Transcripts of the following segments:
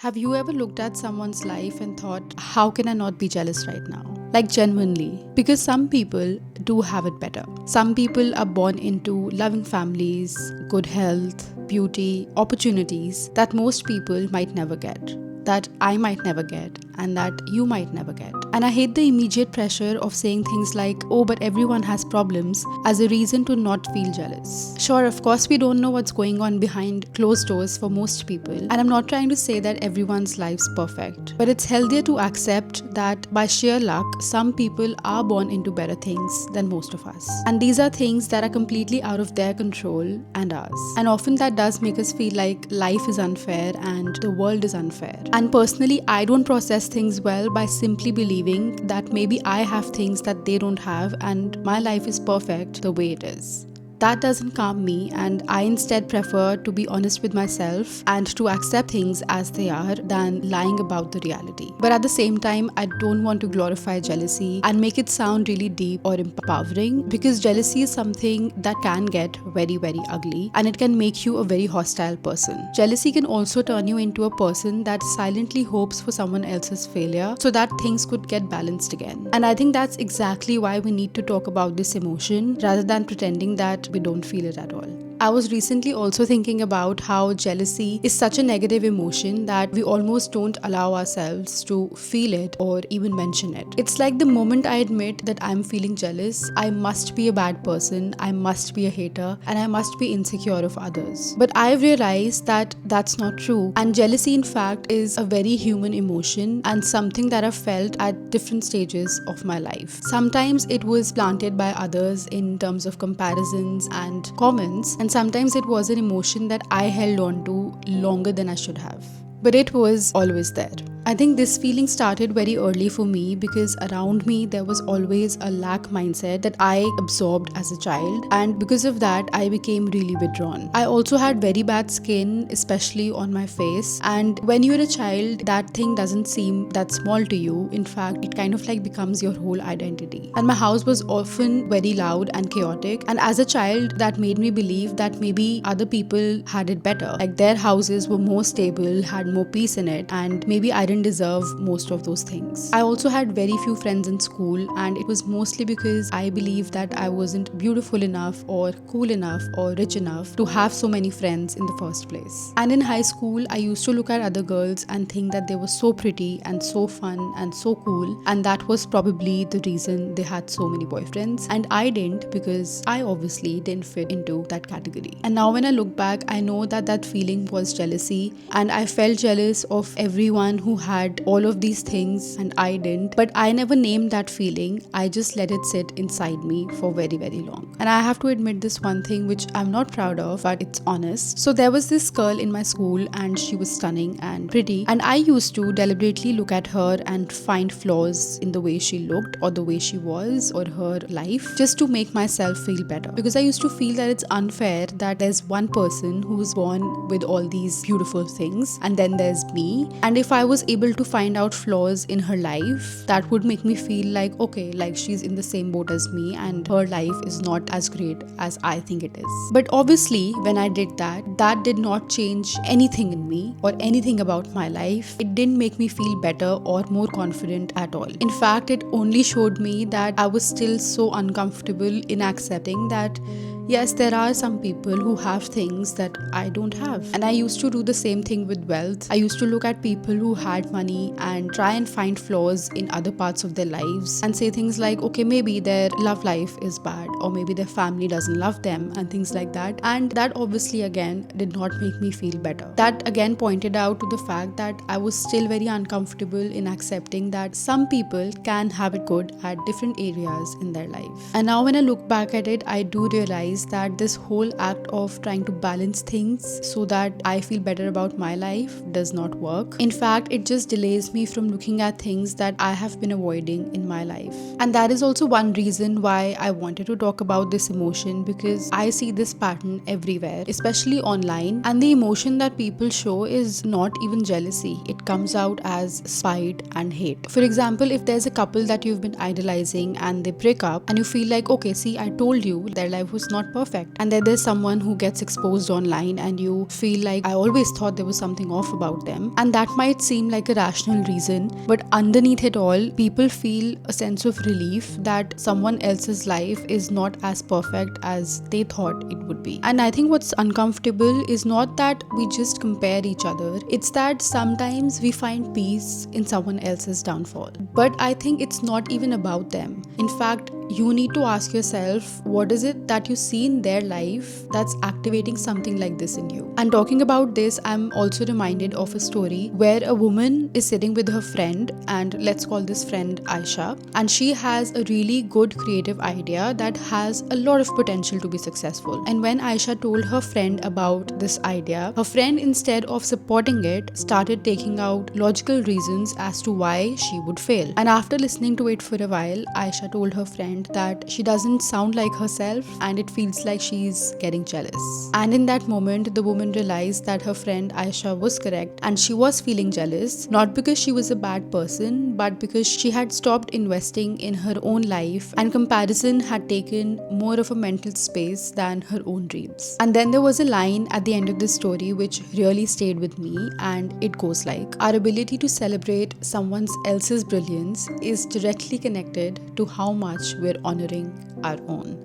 Have you ever looked at someone's life and thought, how can I not be jealous right now? Like, genuinely. Because some people do have it better. Some people are born into loving families, good health, beauty, opportunities that most people might never get, that I might never get, and that you might never get. And I hate the immediate pressure of saying things like, oh, but everyone has problems, as a reason to not feel jealous. Sure, of course, we don't know what's going on behind closed doors for most people. And I'm not trying to say that everyone's life's perfect. But it's healthier to accept that by sheer luck, some people are born into better things than most of us. And these are things that are completely out of their control and ours. And often that does make us feel like life is unfair and the world is unfair. And personally, I don't process things well by simply believing that maybe I have things that they don't have and my life is perfect the way it is. That doesn't calm me, and I instead prefer to be honest with myself and to accept things as they are than lying about the reality. But at the same time, I don't want to glorify jealousy and make it sound really deep or empowering, because jealousy is something that can get very, very ugly and it can make you a very hostile person. Jealousy can also turn you into a person that silently hopes for someone else's failure so that things could get balanced again. And I think that's exactly why we need to talk about this emotion rather than pretending that we don't feel it at all. I was recently also thinking about how jealousy is such a negative emotion that we almost don't allow ourselves to feel it or even mention it. It's like the moment I admit that I'm feeling jealous, I must be a bad person, I must be a hater, and I must be insecure of others. But I've realized that that's not true. And jealousy, in fact, is a very human emotion and something that I've felt at different stages of my life. Sometimes it was planted by others in terms of comparisons and comments, and sometimes it was an emotion that I held on to longer than I should have. But it was always there. I think this feeling started very early for me because around me there was always a lack mindset that I absorbed as a child, and because of that I became really withdrawn. I also had very bad skin, especially on my face, and when you're a child that thing doesn't seem that small to you. In fact, it kind of like becomes your whole identity. And my house was often very loud and chaotic, and as a child that made me believe that maybe other people had it better, like their houses were more stable, had more peace in it, and maybe I didn't deserve most of those things. I also had very few friends in school, and it was mostly because I believed that I wasn't beautiful enough or cool enough or rich enough to have so many friends in the first place. And in high school, I used to look at other girls and think that they were so pretty and so fun and so cool, and that was probably the reason they had so many boyfriends, and I didn't, because I obviously didn't fit into that category. And now when I look back, I know that that feeling was jealousy, and I felt jealous of everyone who had all of these things and I didn't. But I never named that feeling. I just let it sit inside me for very, very long. And I have to admit this one thing which I'm not proud of, but it's honest. So there was this girl in my school, and she was stunning and pretty, and I used to deliberately look at her and find flaws in the way she looked or the way she was or her life, just to make myself feel better, because I used to feel that it's unfair that there's one person who's born with all these beautiful things and then there's me, and if I was able to find out flaws in her life, that would make me feel like, okay, like she's in the same boat as me and her life is not as great as I think it is. But obviously when I did that, that did not change anything in me or anything about my life. It didn't make me feel better or more confident at all. In fact, it only showed me that I was still so uncomfortable in accepting that yes, there are some people who have things that I don't have. And I used to do the same thing with wealth. I used to look at people who had money and try and find flaws in other parts of their lives and say things like, okay, maybe their love life is bad, or maybe their family doesn't love them, and things like that. And that obviously again did not make me feel better. That again pointed out to the fact that I was still very uncomfortable in accepting that some people can have it good at different areas in their life. And now when I look back at it, I do realize that this whole act of trying to balance things so that I feel better about my life does not work. In fact, it just delays me from looking at things that I have been avoiding in my life. And that is also one reason why I wanted to talk about this emotion, because I see this pattern everywhere, especially online, and the emotion that people show is not even jealousy. It comes out as spite and hate. For example, if there's a couple that you've been idolizing and they break up and you feel like, okay, see, I told you their life was not not perfect. And then there's someone who gets exposed online and you feel like, I always thought there was something off about them. And that might seem like a rational reason, but underneath it all, people feel a sense of relief that someone else's life is not as perfect as they thought it would be. And I think what's uncomfortable is not that we just compare each other, it's that sometimes we find peace in someone else's downfall. But I think it's not even about them. In fact, you need to ask yourself, what is it that you see in their life that's activating something like this in you? And talking about this, I'm also reminded of a story where a woman is sitting with her friend, and let's call this friend Aisha, and she has a really good creative idea that has a lot of potential to be successful. And when Aisha told her friend about this idea, her friend, instead of supporting it, started taking out logical reasons as to why she would fail. And after listening to it for a while, Aisha told her friend that she doesn't sound like herself and it feels like she's getting jealous. And in that moment, the woman realized that her friend Aisha was correct and she was feeling jealous, not because she was a bad person, but because she had stopped investing in her own life and comparison had taken more of a mental space than her own dreams. And then there was a line at the end of this story which really stayed with me, and it goes like, our ability to celebrate someone else's brilliance is directly connected to how much we're honoring our own.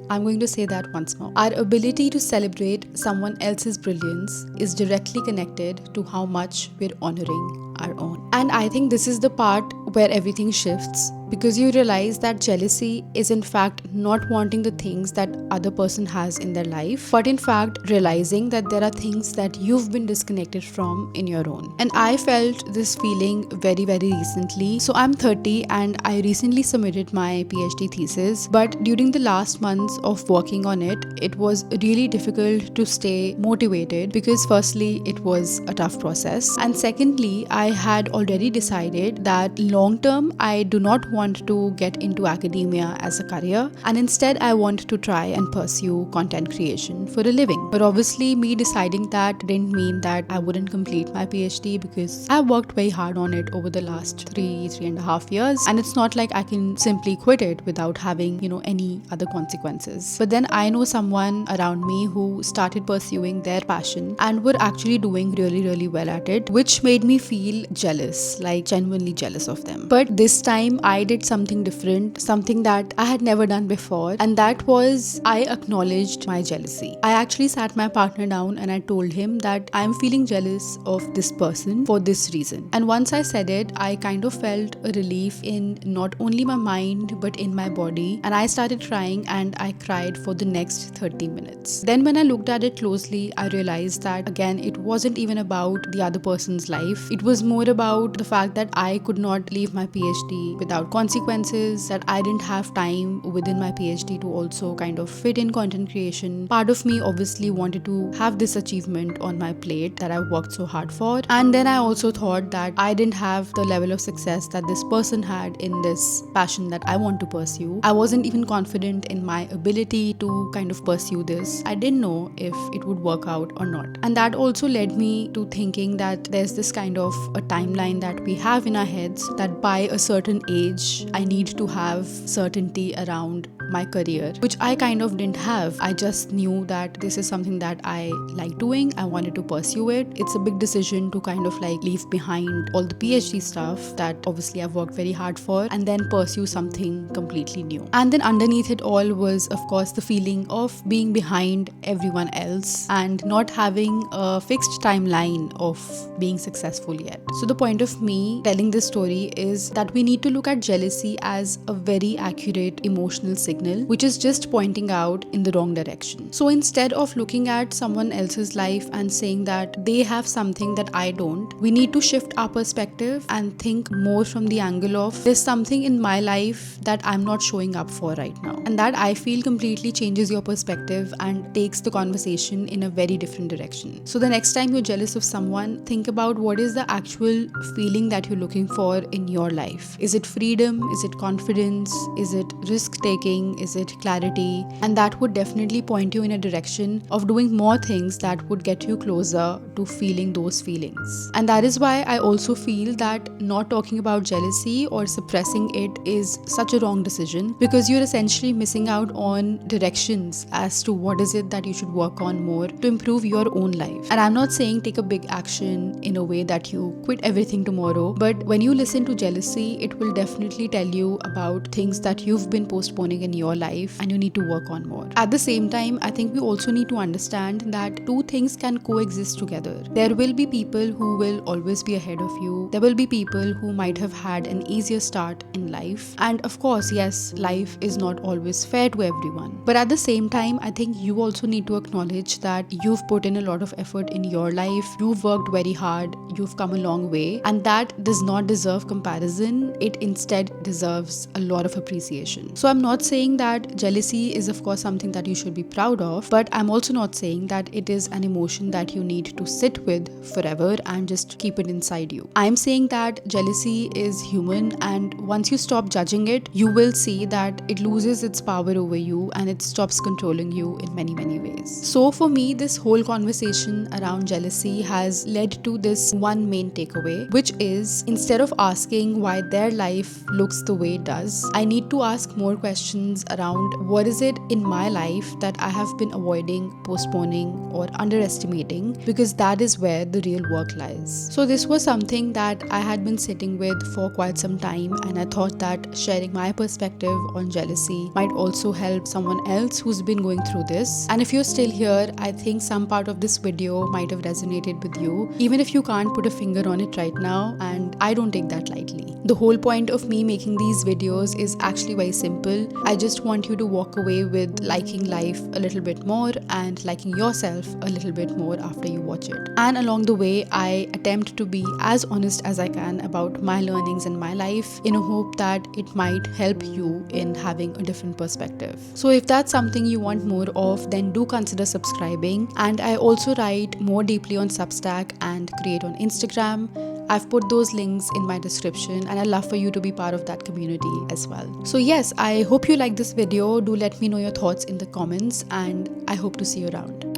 I'm going to say that once more. Our ability to celebrate someone else's brilliance is directly connected to how much we're honoring our own. And I think this is the part where everything shifts, because you realize that jealousy is in fact not wanting the things that other person has in their life, but in fact realizing that there are things that you've been disconnected from in your own. And I felt this feeling very recently. So I'm 30 and I recently submitted my PhD thesis, but during the last months of working on it, it was really difficult to stay motivated because firstly, it was a tough process, and secondly, I had already decided that long term I do not want to get into academia as a career, and instead I want to try and pursue content creation for a living. But obviously me deciding that didn't mean that I wouldn't complete my PhD, because I worked very hard on it over the last 3.5 years, and it's not like I can simply quit it without having any other consequences. But then I know someone around me who started pursuing their passion and were actually doing really well at it, which made me feel jealous, like genuinely jealous of them. But this time I did something different, something that I had never done before, and that was I acknowledged my jealousy. I actually sat my partner down and I told him that I'm feeling jealous of this person for this reason. And once I said it, I kind of felt a relief in not only my mind but in my body, and I started crying, and I cried for the next 30 minutes. Then when I looked at it closely, I realized that again, it wasn't even about the other person's life. It was more about the fact that I could not leave my PhD without consequences, that I didn't have time within my PhD to also kind of fit in content creation. Part of me obviously wanted to have this achievement on my plate that I worked so hard for. And then I also thought that I didn't have the level of success that this person had in this passion that I want to pursue. I wasn't even confident in my ability to kind of pursue this. I didn't know if it would work out or not. And that also led me to thinking that there's this kind of a timeline that we have in our heads, that by a certain age, I need to have certainty around my career, which I kind of didn't have. I just knew that this is something that I like doing. I wanted to pursue it. It's a big decision to kind of like leave behind all the PhD stuff that obviously I've worked very hard for, and then pursue something completely new. And then underneath it all was, of course, the feeling of being behind everyone else and not having a fixed timeline of being successful yet. So the point of me telling this story is that we need to look at jealousy as a very accurate emotional signal, which is just pointing out in the wrong direction. So instead of looking at someone else's life and saying that they have something that I don't, we need to shift our perspective and think more from the angle of, there's something in my life that I'm not showing up for right now. And that, I feel, completely changes your perspective and takes the conversation in a very different direction. So the next time you're jealous of someone, think about what is the actual feeling that you're looking for in your life. Is it freedom? Is it confidence? Is it risk taking? meaning? Is it clarity? And that would definitely point you in a direction of doing more things that would get you closer to feeling those feelings. And that is why I also feel that not talking about jealousy or suppressing it is such a wrong decision, because you're essentially missing out on directions as to what is it that you should work on more to improve your own life. And I'm not saying take a big action in a way that you quit everything tomorrow, but when you listen to jealousy, it will definitely tell you about things that you've been postponing in your life and you need to work on more. At the same time, I think we also need to understand that two things can coexist together. There will be people who will always be ahead of you. There will be people who might have had an easier start in life. And of course, yes, life is not always fair to everyone. But at the same time, I think you also need to acknowledge that you've put in a lot of effort in your life. You've worked very hard. You've come a long way. And that does not deserve comparison. It instead deserves a lot of appreciation. So I'm not saying that jealousy is of course something that you should be proud of, but I'm also not saying that it is an emotion that you need to sit with forever and just keep it inside you. I'm saying that jealousy is human, and once you stop judging it, you will see that it loses its power over you and it stops controlling you in many ways. So for me, this whole conversation around jealousy has led to this one main takeaway, which is instead of asking why their life looks the way it does, I need to ask more questions around what is it in my life that I have been avoiding, postponing, or underestimating, because that is where the real work lies. So this was something that I had been sitting with for quite some time, and I thought that sharing my perspective on jealousy might also help someone else who's been going through this. And if you're still here, I think some part of this video might have resonated with you, even if you can't put a finger on it right now, and I don't take that lightly. The whole point of me making these videos is actually very simple. I just want you to walk away with liking life a little bit more and liking yourself a little bit more after you watch it. And along the way, I attempt to be as honest as I can about my learnings in my life in a hope that it might help you in having a different perspective. So if that's something you want more of, then do consider subscribing. And I also write more deeply on Substack and create on Instagram. I've put those links in my description, and I'd love for you to be part of that community as well. So yes, I hope you like this video. Do let me know your thoughts in the comments, and I hope to see you around.